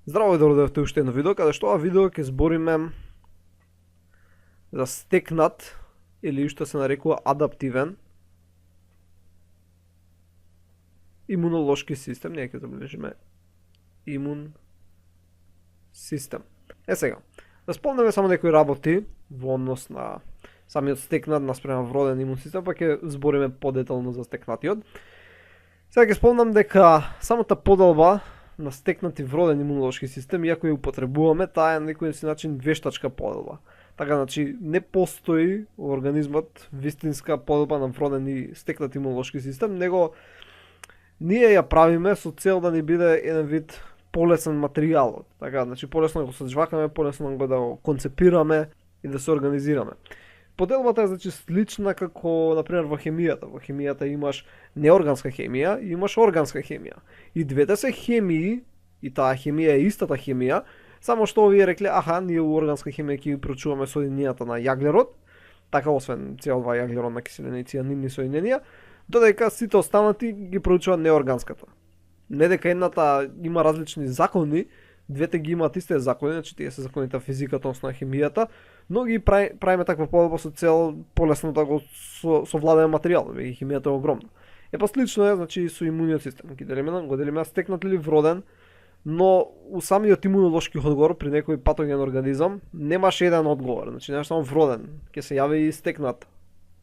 Здраво и дојдовте уште едно видео, каде што ова видео ќе збориме за стекнат или што се нарекува адаптивен имунолошки систем. Ние ќе забележиме имун систем. Сега, да спомнеме само некои работи во однос на самиот стекнат наспрема вроден имун систем, па ќе збориме подетално за стекнатиот. Сега ќе спомнам дека самата поделба на стекнати вроден имунолошки систем, иако ја употребуваме, таа е на некој начин вештачка поделба. Така, значи, не постои во организмот вистинска поделба на вроден и стекнат имунолошки систем, него ние ја правиме со цел да ни биде еден вид полесен материјалот. Така, значи, полесно го саџвакаме, полесно го да го концепираме и да се организираме. Поделбата е значи слична како например во хемијата. Во хемијата имаш неорганска хемија и имаш органска хемија. И двете се хемии, и таа хемија е истата хемија, само што овие рекле, ние у органска хемија ќе проучуваме соединенијата на јаглерод, така освен CO2 јаглеродна киселина и цијанидни соединенија, додека сите останати ги проучуваат неорганската. Не дека едната има различни закони, двете ги имаат истите закони, значи тие се законите на физиката, односно на хемијата, но ги правиме таква поделба со цел полесно да го совладеме материјал, веќе хемијата е огромна. Па слично е, значи со имуниот систем, го делиме стекнат или вроден, но у самиот имунолошки одговор при некој патоген организам немаш еден одговор, значи немаш само вроден, ќе се јави и стекнат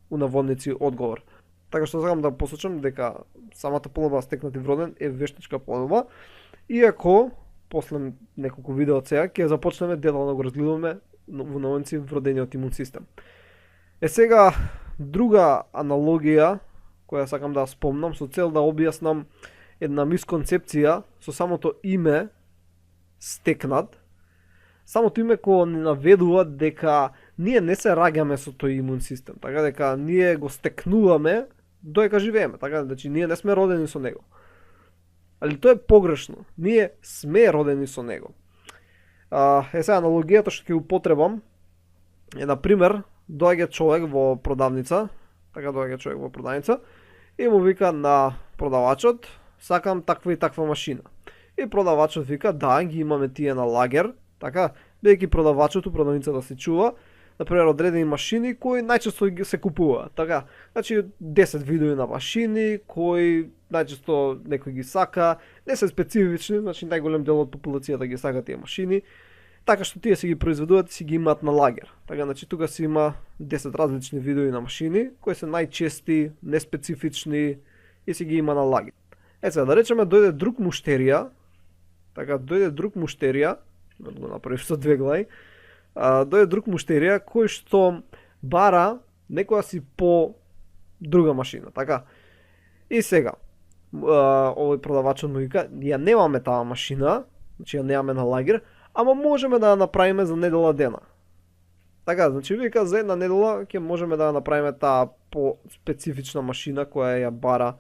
у наводници одговор. Така што сакам да посочам дека самата поделба стекнат и вроден е вештачка поделба, иако после неколку видео од сега ќе започнеме детално да го разгледуваме во наводници вродениот имун систем. Сега друга аналогија која сакам да спомнам со цел да објаснам една мисконцепција со самото име стекнат. Самото име кој ни наведува дека ние не се раѓаме со тој имун систем, така дека ние го стекнуваме додека живееме, така значи ние не сме родени со него. Али тоа е погрешно. Ние сме родени со него. Сега аналогијата што ќе употребам е, например, доаѓа човек во продавница, и му вика на продавачот, сакам таква и таква машина. И продавачот вика, да, ги имаме тие на лагер, така, бидејќи продавачот у продавницата се чува, например, одредени машини кои најчесто се купуваат, така. Значи 10 видови на машини кои најчесто некој ги сака, не се специфични, значи најголем дел од популацијата ги сака тие машини, така што тие се ги произведуваат и си ги имаат на лагер. Така, значи тука си има 10 различни видови на машини кои се најчести, неспецифични и си ги има на лагер. Сега да речеме дојде друг муштерија, така дојде друг муштерија, да го направиш со две глави, дојде друг муштерија кој што бара некоја си по друга машина, така. И сега, овој продавачот му вика, ја немаме таа машина, значи ја немаме на лагер, ама можеме да ја направиме за недела дена. Така, значи вика за една недела ќе можеме да ја направиме таа по специфична машина која ја бара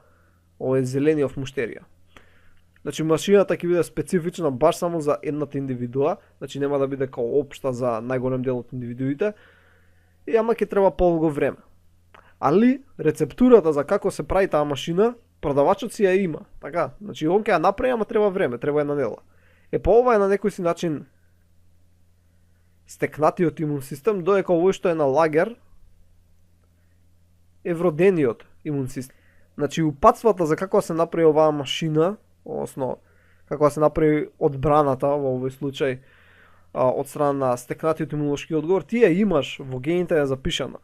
овој зелениот муштерија. Значи машината ќе биде специфична баш само за едната индивидуа, значи нема да биде као општа за најголем дел од индивидуите, и ама ќе треба подолго време. Али рецептурата за како се прави таа машина, продавачот си ја има, така, значи он ќе ја направи, ама треба време, треба една недела. Па ова е на некој си начин стекнатиот имун систем, додека овој што е на лагер е вродениот имун систем. Значи упатствата за како се направи оваа машина, односно како се направи одбраната во овој случај од страна на стекнатиот имунолошки одговор, ти ја имаш во гените е запишана.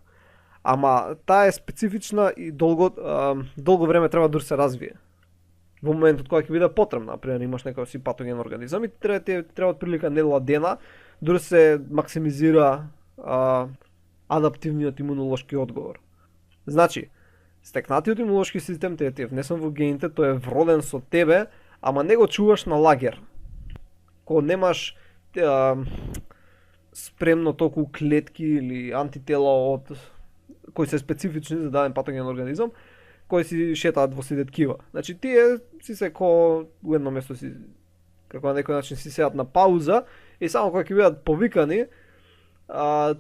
Ама таа е специфична и долго време треба да се развие. Во моментот кога ќе биде потребна, например, имаш некој си патоген организам и треба отприлика недела дена да се максимизира адаптивниот имунолошки одговор. Значи, стекнатиот имунолошки систем те е внесен во гените, тој е вроден со тебе, ама не го чуваш на лагер. Кога немаш спремно толку клетки или антитела кои се специфични за даден патоген организам, кои си шетаат во сите ткива. Значи тие си се у едно место си како на некој начин си седат на пауза и само кога ќе бидат повикани,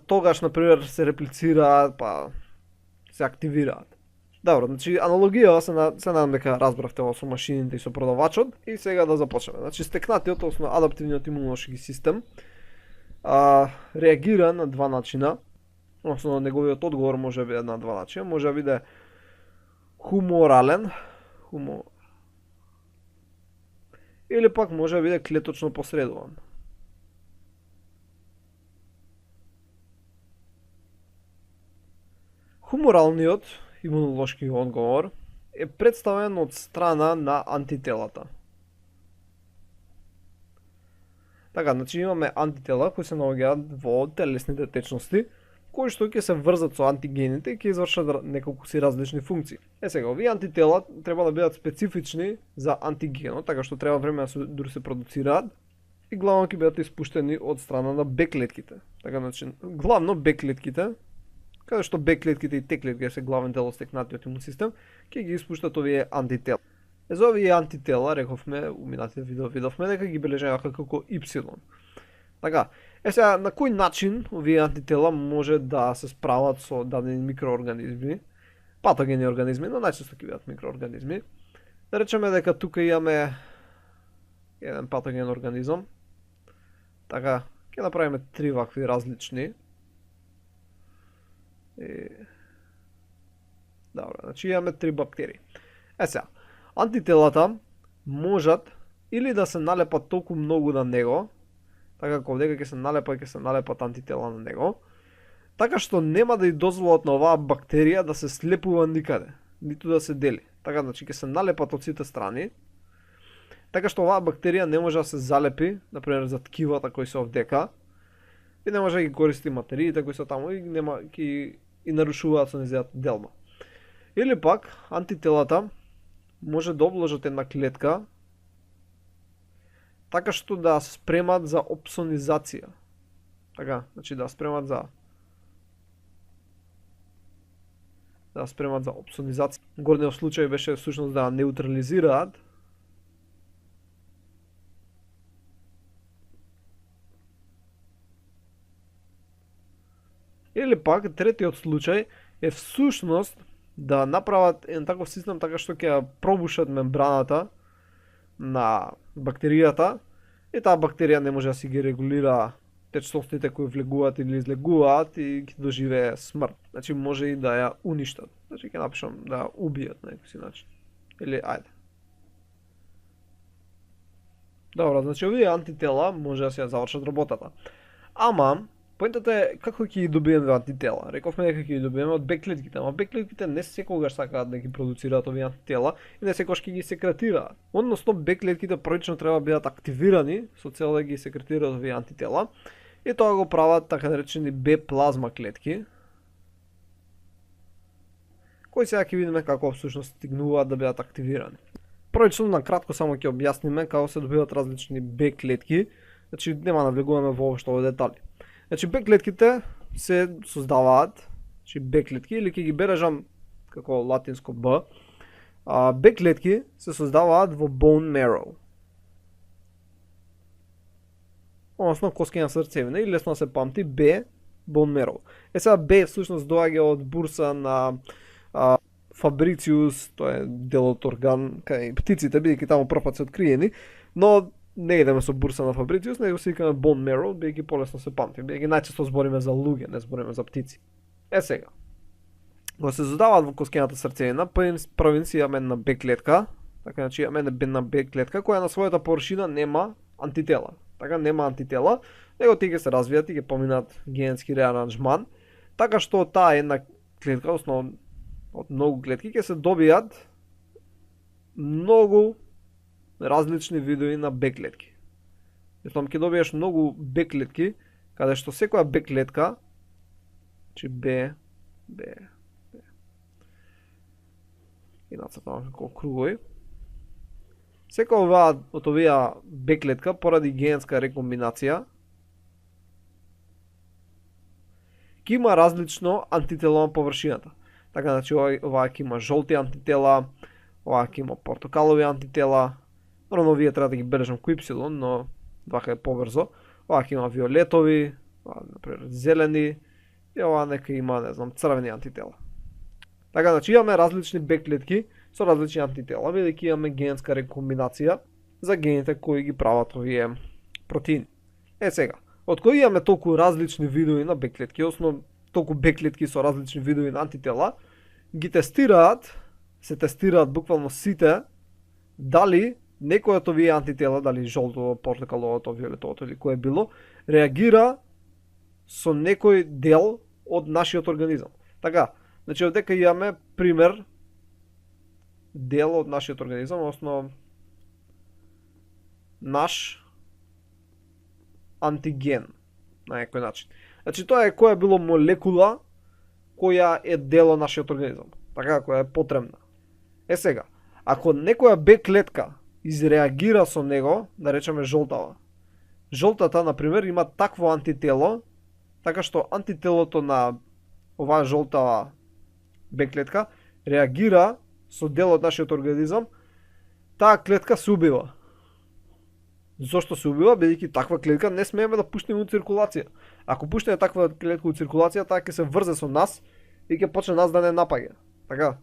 тогаш например се реплицираат, па се активираат. Добро, значи аналогија се надам дека разбравте ова со машините и со продавачот и сега да започнеме. Значи стекнатиот, односно адаптивниот имунолошки систем реагира на два начина, односно неговиот одговор може да биде на два начина, може да биде хуморален, или пак може да биде клеточно посредуван. Хуморалниот имунолошки одговор е представен од страна на антителата. Така, значи имаме антитела кои се наоѓаат во телесните течности, кои што ќе се врзат со антигените и ќе извршат неколку си различни функции. Сега, овие антитела треба да бидат специфични за антигенот, така што треба време да се продуцираат и главно ќе бидат испуштени од страна на Б клетките. Така, значи, главно Б клетките, каде што Б клетките и Т клетките се главен дел од стекнатиот имун систем, ќе ги испуштат овие антитела. За овие антитела, рековме, у минатите видовме дека ги бележиме како Y. Така, сега, на кој начин овие антитела може да се справат со дадени микроорганизми, патогени организми, но најчесто ќе бидат микроорганизми. Да речеме дека тука имаме еден патоген организам. Така, ќе направиме три вакви различни. Добро, значи имаме три бактерии. Сега, антителата можат или да се налепат толку многу на него, така кога дека ќе се налепат антитела на него, така што нема да ја дозволат на оваа бактерија да се слепува никаде, ниту да се дели. Така, значи ќе се налепат од сите страни, така што оваа бактерија не може да се залепи, например за ткивата кои се овдека, и не може да ги користи материите кои се таму и нема ќе и нарушуваат со нејзината делба. Или пак антителата може да обложат една клетка така што да спремат за опсонизација. Така, значи да спремат за опсонизација. Горниот случај беше всушност да неутрализираат или пак третиот случај е всушност да направат еден таков систем така што ќе пробушат мембраната на бактеријата и таа бактерија не може да си ги регулира течностите кои влегуваат или излегуваат и ќе доживее смрт. Значи може и да ја уништат. Значи ќе напишам да ја убијат на некој си начин. Или ајде. Добро, значи овие антитела може да се ја завршат работата. Ама поентата е како ќе ги добиеме антитела. Рековме дека ќе ги добиеме од Б клетките, ама Б клетките не секогаш сакаат да ги продуцираат овие антитела и не секогаш ќе ги секретираат. Односно Б клетките првично треба да бидат активирани со цел да ги секретираат овие антитела и тоа го прават така наречени Б плазма клетки, кои сега ќе видиме како всушност стигнуваат да бидат активирани. Првично на кратко само ќе објасниме како се добиваат различни Б клетки, значи нема да влегуваме воопшто во детали. Значи Б клетките се создаваат, значи Б клетки или ќе ги бележам како латинско Б. Б клетки се создаваат во bone marrow. Односно коскина срцевина и лесно се памти Б bone marrow. Сега Б всушност доаѓа од бурса на Фабрициус, тоа е делот орган кај птиците, бидејќи таму првпат се откриени, но не идеме со бурса на Фабрициус, него се викаме bone marrow, бидејќи полесно се памти, бидејќи најчесто збориме за луѓе, не збориме за птици. Сега, кога се создаваат во коскината срцевина, првин си имаме една Б клетка, така значи имаме една Б клетка која на својата површина нема антитела. Така нема антитела, него тие ќе се развијат и ќе поминат генетски реаранжман, така што таа една клетка, основно од многу клетки, ќе се добијат многу различни видови на Б клетки. Јасно ќе добиеш многу Б клетки, каде што секоја Б клетка, значи Б, и нацртавам како кругови, секоја од овие Б клетка, поради генетска рекомбинација, ќе има различно антитело на површината. Така, значи, оваа ќе има жолти антитела, оваа ќе има портокалови антитела, нормално вие треба да ги бележам кој Y, но вака е побрзо. Оваа ќе има виолетови, например зелени, и оваа нека има, не знам, црвени антитела. Така, значи имаме различни Б клетки со различни антитела, бидејќи имаме генетска рекомбинација за гените кои ги прават овие протеини. Сега, од кои имаме толку различни видови на Б клетки, односно толку Б клетки со различни видови на антитела, ги се тестираат буквално сите дали некој од овие антитела, дали жолто, портокаловото, виолетовото или кое било, реагира со некој дел од нашиот организам. Така, значи овдека имаме пример дел од нашиот организам, односно наш антиген на некој начин. Значи тоа е која било молекула која е дел од нашиот организам, така која е потребна. Сега, ако некоја Б клетка изреагира со него, да речеме жолтава. Жолтата, например, има такво антитело, така што антителото на оваа жолтава Б клетка реагира со дел од нашиот организам, таа клетка се убива. Зошто се убива? Бидејќи таква клетка не смееме да пуштиме у циркулација. Ако пуштиме таква клетка у циркулација, таа ќе се врзе со нас и ќе почне нас да не напаѓа. Така?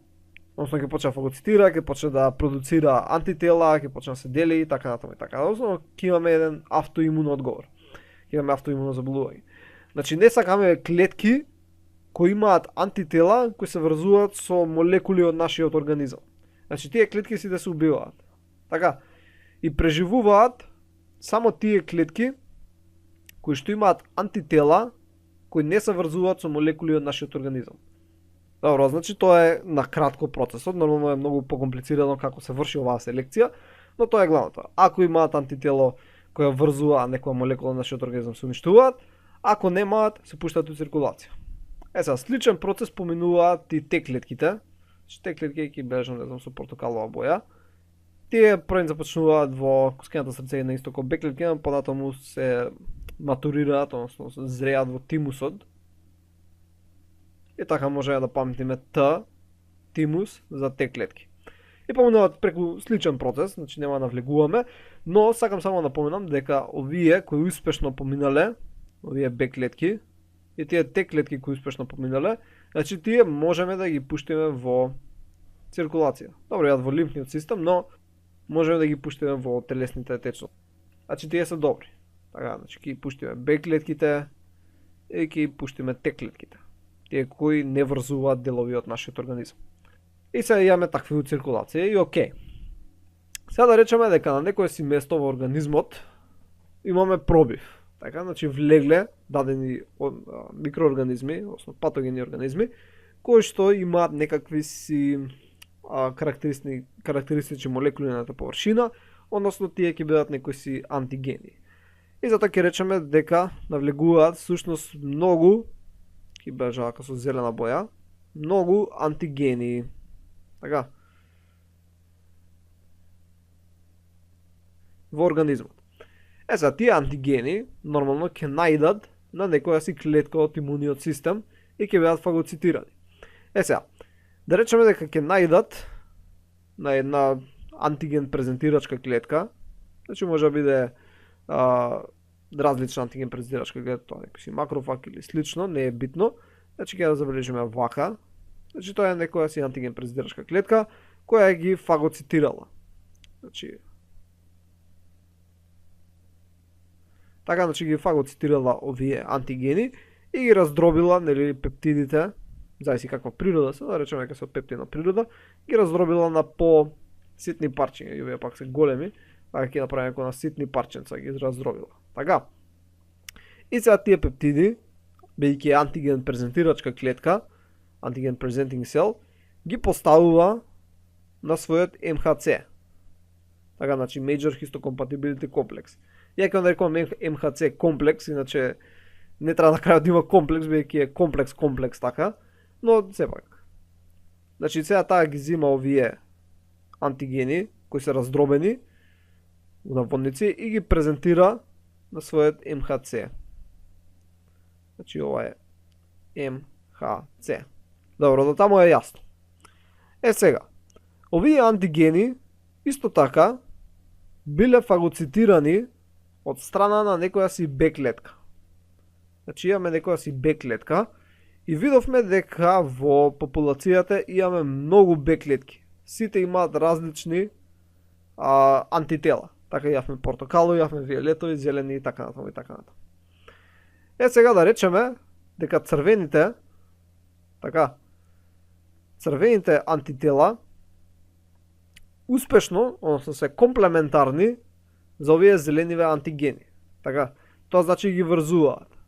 Односно ќе почне да фагоцитира, ќе почне да продуцира антитела, ќе почне да се дели и така натаму и така. Односно ќе имаме еден автоимун одговор. Ќе имаме автоимуно заболување. Значи не сакаме клетки кои имаат антитела кои се врзуваат со молекули од нашиот организам. Значи тие клетки сите се убиваат. Така, и преживуваат само тие клетки кои што имаат антитела кои не се врзуваат со молекули од нашиот организам. Добро, значи тоа е на кратко процесот, нормално е многу покомплицирано како се врши оваа селекција, но тоа е главното. Ако имаат антитело која врзува некоја молекула од нашиот организам, се уништуваат, ако немаат, се пуштаат у циркулација. Сега, сличен процес поминуваат и Т клетките. Т клетки ќе бележам, не знам, со портокалова боја. Тие првен започнуваат во коскената срце на исто како Б клетки, но понатаму се матурираат, односно се зреат во тимусот. И така можеме да паметиме Т, тимус за Т клетки. И поминуваат преку сличен процес, значи нема да навлегуваме, но сакам само да напоменам дека овие кои успешно поминале, овие Б клетки, и тие Т клетки кои успешно поминале, значи тие можеме да ги пуштиме во циркулација. Добро, јад во лимфниот систем, но можеме да ги пуштиме во телесните течности. Значи тие се добри. Така, значи ќе ги пуштиме Б клетките и ќе ги пуштиме Т клетките. Тие кои не врзуваат делови од нашиот организам. И сега имаме такви у циркулација и окей. Сега да речеме дека на некој си место во организмот имаме пробив. Така, значи влегле дадени микроорганизми, односно патогени организми, кои што имаат некакви си карактеристични молекули на површина, односно тие ќе бидат некои си антигени. И затоа ќе речеме дека навлегуваат всушност многу, ќе бележа вака со зелена боја, многу антигени. Така. Во организмот. Сега, тие антигени нормално ќе наидат на некоја си клетка од имуниот систем и ќе бидат фагоцитирани. Сега, да речеме дека ќе наидат на една антиген презентирачка клетка, значи може да биде различна антиген презентирачка клетка, тоа некој си макрофаг или слично, не е битно, значи ќе да забележиме вака, значи тоа е некоја си антиген презентирачка клетка која ги фагоцитирала. Значи, така, значи ги фагоцитирала овие антигени и ги раздробила, нели, пептидите, зависи каква природа се, да речеме дека се пептидна природа, ги раздробила на по-ситни парчиња, и овие пак се големи, а ќе направиме како на ситни парченца, ги раздробила. Така. И сега тие пептиди, бидејќи антиген презентирачка клетка, антиген presenting cell, ги поставува на својот МХЦ. Така, значи Major Histocompatibility Complex. Ја ќе нарекувам МХЦ комплекс, иначе не треба на крајот да има комплекс, бидејќи е комплекс, така, но сепак. Значи сега таа ги зима овие антигени кои се раздробени у наводници и ги презентира на својот МХЦ. Значи ова е МХЦ. Добро, до таму е јасно. Сега, овие антигени исто така биле фагоцитирани од страна на некоја си Б клетка. Значи имаме некоја си Б клетка И видовме дека во популацијата имаме многу Б клетки. Сите имаат различни антитела. Така јавме портокалови, јавме виолетови, зелени и така натаму и така натаму. Сега да речеме дека црвените антитела успешно, односно се комплементарни за овие зелениве антигени. Така, тоа значи ги врзуваат.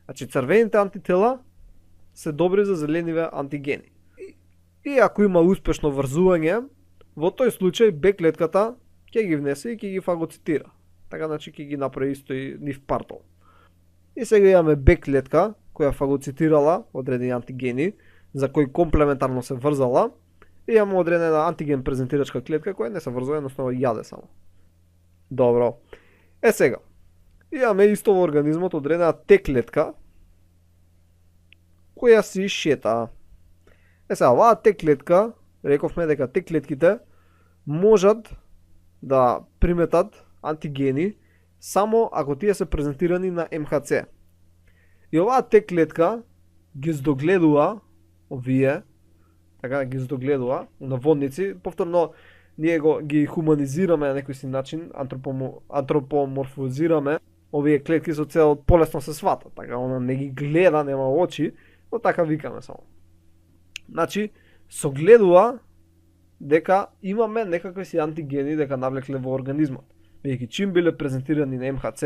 Значи црвените антитела се добри за зелениве антигени. И ако има успешно врзување, во тој случај Б клетката ќе ги внесе и ќе ги фагоцитира. Така, значи ќе ги направи исто и нив партол. И сега имаме Б клетка која фагоцитирала одредени антигени за кои комплементарно се врзала, и имаме одредена антиген презентирачка клетка која не се врзува, едноставно јаде само. Добро. Сега имаме исто во организмот одредена Т клетка која си шета. Сега оваа Т клетка, рековме дека Т клетките можат да приметат антигени само ако тие се презентирани на МХЦ. И оваа Т клетка ги здогледува овие, така ги здогледува наводници, повторно ние ги хуманизираме на некој си начин, антропоморфозираме овие клетки со цел полесно се свата, така она не ги гледа, нема очи, но така викаме само. Значи, согледува дека имаме некакви си антигени дека навлекле во организмот. Бидејќи чим биле презентирани на МХЦ,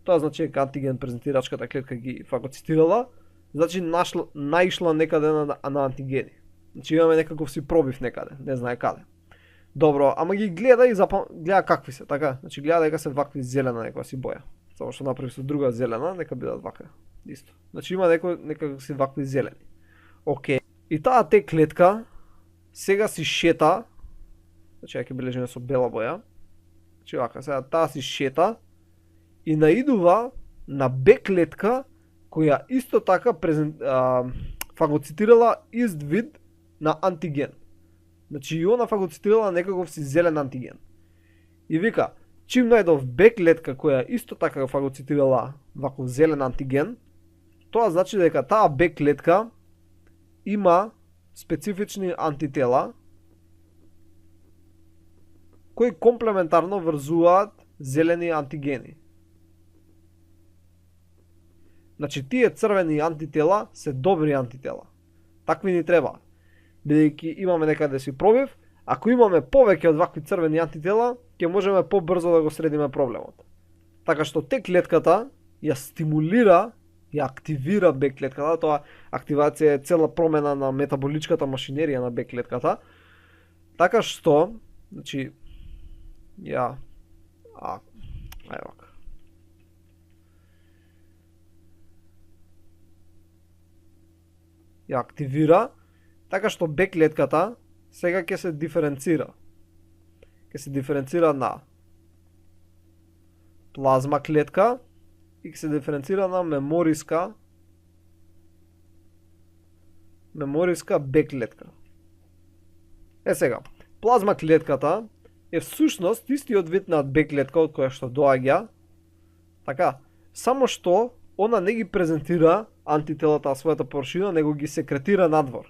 тоа значи дека антиген презентирачката клетка ги фагоцитирала, значи наишла некаде на антигени. Значи имаме некаков си пробив некаде, не знае каде. Добро, ама ги гледа и гледа какви се, така? Значи гледа дека се вакви зелена некоја си боја. Само што направи со друга зелена, нека бидат ваква. Исто. Значи има некако си вакви зелени. Океј. И таа Т клетка сега си шета, значи ја ќе бележиме со бела боја. Значи вака, сега таа си шета и наидува на Б клетка која исто така фагоцитирала ист вид на антиген. Значи и она фагоцитирала некаков си зелен антиген. И вика, чим најдов Б клетка која исто така фагоцитирала ваков зелен антиген, тоа значи дека таа Б клетка има специфични антитела кои комплементарно врзуваат зелени антигени. Значи тие црвени антитела се добри антитела. Такви ни треба. Бидејќи имаме некаде си пробив, ако имаме повеќе од вакви црвени антитела, ќе можеме побрзо да го средиме проблемот. Така што Т клетката ја стимулира, ја активира Б клетката, тоа активација е цела промена на метаболичката машинерија на Б клетката. Така што, значи ја активира, така што Б клетката сега ќе се диференцира. Ќе се диференцира на плазма клетка и ќе се диференцира на мемориска Б клетка. Сега, плазма клетката е всушност истиот вид на Б клетка од која што доаѓа, така, само што она не ги презентира антителата на својата површина, него ги секретира надвор.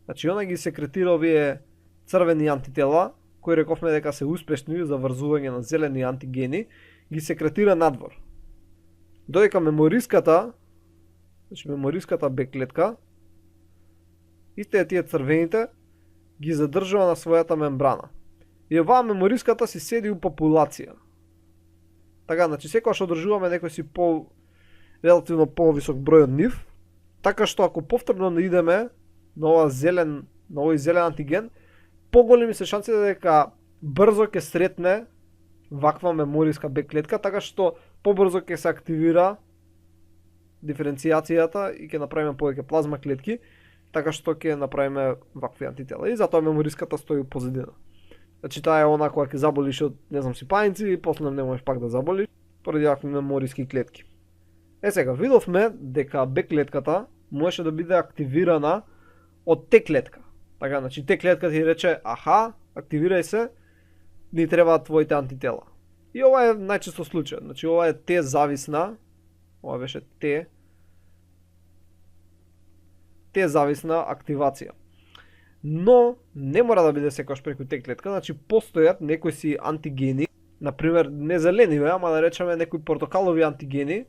Значи, она ги секретира овие црвени антитела, кои рековме дека се успешни за врзување на зелени антигени, ги секретира надвор. Додека мемориската Б клетка, истите тие црвените, ги задржува на својата мембрана. И оваа мемориската си седи у популација. Така, значи, секогаш одржуваме некој си релативно повисок број од нив, така што ако повторно не идеме на овој зелен антиген, поголеми се шансите дека брзо ќе сретне ваква мемориска Б клетка, така што побрзо ќе се активира диференцијацијата и ќе направиме повеќе плазма клетки, така што ќе направиме вакви антитела. И затоа мемориската стои позадина. Значи таа е она која ќе заболиш од, не знам си, пајници и после не можеш пак да заболиш поради вакви мемориски клетки. Сега видовме дека Б клетката можеше да биде активирана од Т клетка. Така, значи Т клетка ти рече, аха, активирај се, ни требаат твоите антитела. И ова е најчесто случај. Значи ова е Т зависна, ова беше Т Т-зависна активација. Но не мора да биде секогаш преку Т-клетка, значи постојат некои си антигени, например не зелениве, ама да речеме некои портокалови антигени,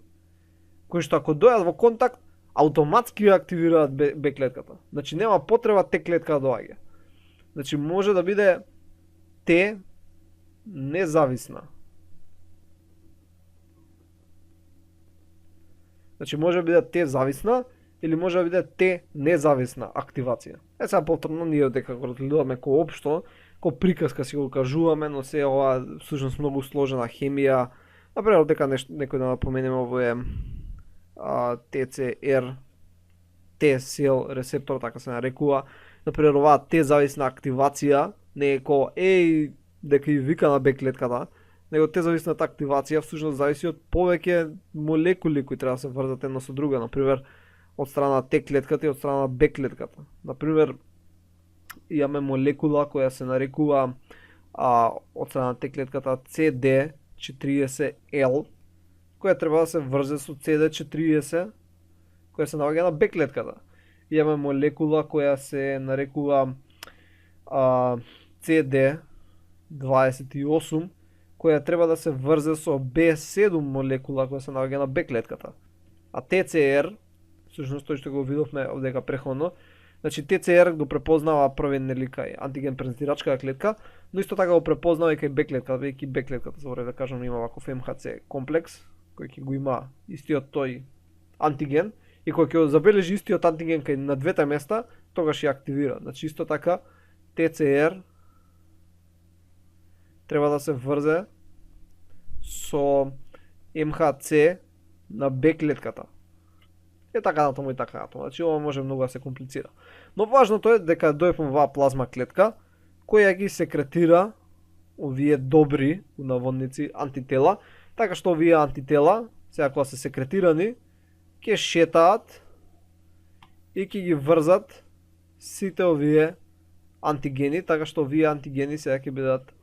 кои што ако дојдат во контакт, автоматски ја активираат Б-клетката. Значи нема потреба Т-клетка да доаѓа. Значи може да биде Т независна. Значи може да биде Т зависна или може да биде Т независна активација. Сега повторно ние дека го разгледуваме ко општо, ко приказка си го кажуваме, но се ова всушност многу сложена хемија. Например, дека некој да напоменеме овој ТЦР, Т-сел рецептор, така се нарекува. Например, оваа Т-зависна активација не е ко дека и вика на Б-клетката, него Т-зависната активација всушност зависи од повеќе молекули кои треба да се врзат една со друга, например, од страна на Т-клетката и од страна на Б-клетката. Например, имаме молекула која се нарекува од страна на Т-клетката CD40L, која треба да се врзе со CD40, која се наоѓа на Б-клетката. Имаме молекула која се нарекува CD28, која треба да се врзе со B7 молекула која се наоѓа на Б-клетката. А ТЦР, всушност тој што го видовме овдека преходно, значи ТЦР го препознава првен кај антиген презентирачката клетка, но исто така го препознава и кај Б-клетката, веќе Б-клетката, заборав да кажам, има ваков МХЦ комплекс кој ќе го има истиот тој антиген и кој ќе забележи истиот антиген кај на двете места, тогаш ја активира. Значи исто така ТЦР треба да се врзе со МХЦ на Б-клетката. Е така натаму и така натаму. Значи ова може многу да се комплицира. Но важното е дека дојдовме оваа плазма клетка која ги секретира овие добри наводници антитела, така што овие антитела, сега кога се секретирани, ќе шетаат и ќе ги врзат сите овие антигени, така што овие антигени сега ќе бидат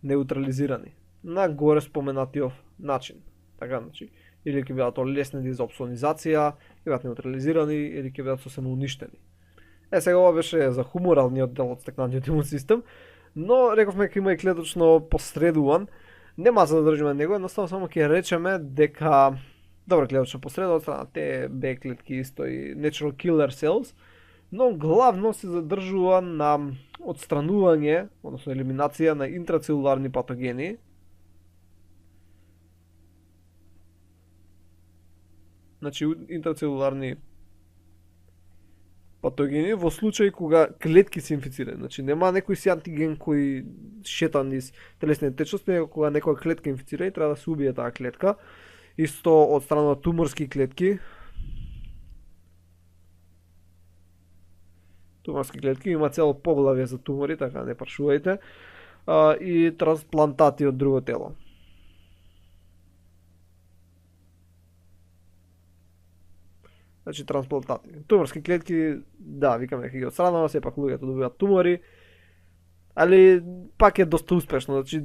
неутрализирани на горе споменатиот начин. Така, значи, или ќе бидат олеснени за опсонизација, ќе бидат неутрализирани или ќе бидат сосема уништени. Сега ова беше за хуморалниот дел од стекнатиот имун систем, но рековме дека има и клеточно посредуван. Нема за да држиме него, едноставно само ќе речеме дека добро клеточно посредуван од страна Т, Б клетки исто и natural killer cells, но главно се задржува на отстранување, односно елиминација на интрацелуларни патогени. Значи интрацелуларни патогени во случај кога клетки се инфицирани. Значи нема некој си антиген кој шета низ телесните течности, него кога некоја клетка инфицира и треба да се убие таа клетка. Исто од страна на туморски клетки. Туморски клетки има цело поглавје за тумори, така не прашувајте. И трансплантати од друго тело. Значи трансплантати. Туморски клетки, да, викаме дека ги отстранува, сепак луѓето добиваат тумори, али пак е доста успешно. Значи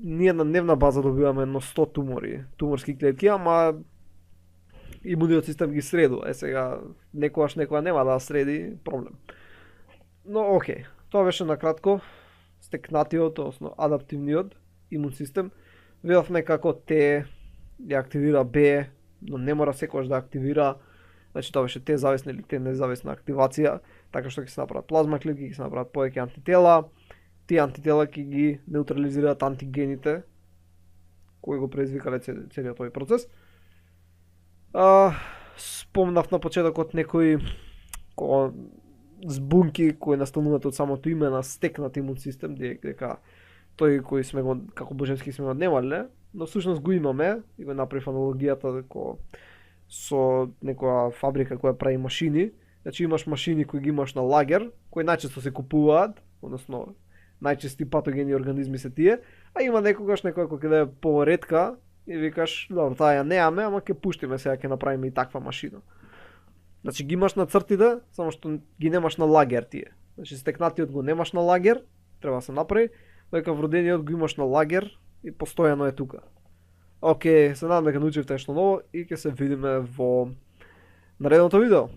ние на дневна база добиваме едно 100 тумори, туморски клетки, ама имуниот систем ги средува. Сега некоја нема да среди, проблем. Но окей, тоа беше накратко стекнатиот, односно адаптивниот имун систем. Видовме како Т ја активира Б, но не мора секогаш да активира. Значи тоа беше Т зависна или Т независна активација, така што ќе се направат плазма клетки, ќе се направат повеќе антитела. Тие антитела ќе ги неутрализираат антигените кои го предизвикале целиот овој процес. Спомнав на почетокот некои збунки кои настануваат од самото име на стекнат имун систем, дека тој кој сме го како божевски сме го немале, но всушност го имаме и го направив аналогијата дека со некоја фабрика која прави машини. Значи имаш машини кои ги имаш на лагер, кои најчесто се купуваат, односно најчести патогени организми се тие, а има некогаш некоја која да е поретка и викаш, добро, таа ја неаме, ама ќе пуштиме сега ќе направиме и таква машина. Значи ги имаш на цртите, само што ги немаш на лагер тие. Значи стекнатиот го немаш на лагер, треба да се направи, дека вродениот го имаш на лагер и постојано е тука. Океј, се надам дека научивте нешто ново и ќе се видиме во наредното видео.